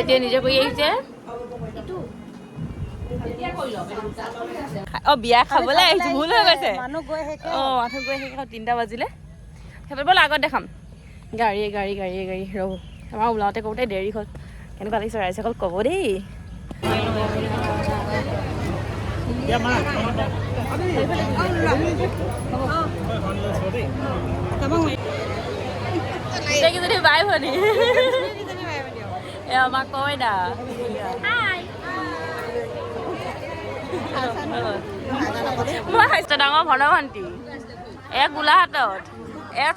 এতিয়া নিজে কৰি আহিছে বিয়া খাবলৈ আহিছো ভুল হৈ গৈছে মানুহ গৈ শেষ 3টা বাজিলে সেইবোৰ ব'ল আগত দেখাম গাড়ীয়ে গাড়ী ৰ'ব আমাৰ ওলাওঁতে কৰোঁতে দেৰি হ'ল কেনেকুৱা লাগিছে ৰাইজে অকল ক'ব দেই যদি বাই ভনী আমাক কয় না মই স্বাস্থ্য ডাঙৰ ভন ভণ্টি গোলাঘাটত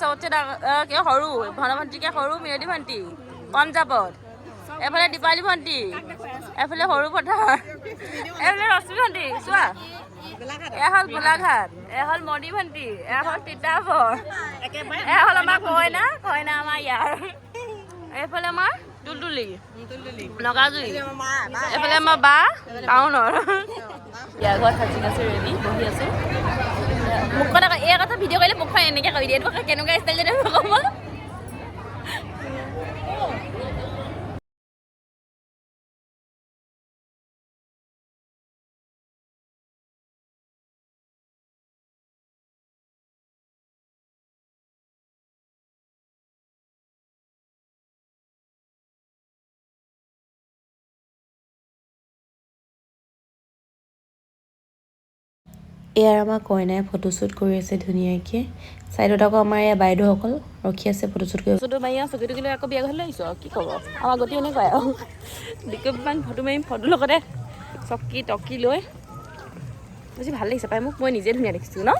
চবতছে ডাঙৰ সৰু ভন ভণ্টিকে সৰু মিৰদী ভণ্টি পঞ্জাৱত এফালে দীপালী ভণ্টি এফালে সৰু পথাৰ এফালে ৰশ্মি ভণ্টি চোৱা এয়া হ'ল গোলাঘাট এয়া হ'ল মণি ভণ্টি এয়া হ'ল তিতাবৰ এয়া হ'ল আমাৰ কইনা আমাৰ ইয়াৰ এইফালে আমাৰ তুলতুলি নগাজুৰি এফালে আমাৰ বা টাউনৰ বিয়া ঘৰত সাজিং আছে ৰেডি বহি আছো মুখখন এই কথা ভিডিঅ' কৰিলে মুখখন এনেকৈ কৰি দিয়ে এইটো কেনেকুৱা ষ্টাইল যদি ক'ব এয়াৰ আমাৰ কইনাই ফটোশ্বুট কৰি আছে ধুনীয়াকৈ চাইডত আকৌ আমাৰ এয়া বাইদেউসকল ৰখি আছে ফটোশ্বুট কৰি ফটো মাৰি আছোঁ চকী টকী লৈ আকৌ বিয়া ঘৰলৈ আহিছোঁ আৰু কি ক'ব আমাৰ গতি এনেকুৱাই আৰু দুকপিমান ফটো মাৰিম ফটোৰ লগতে চকী টকী লৈ বেছি ভাল লাগিছে পাই মোক মই নিজে ধুনীয়া দেখিছোঁ ন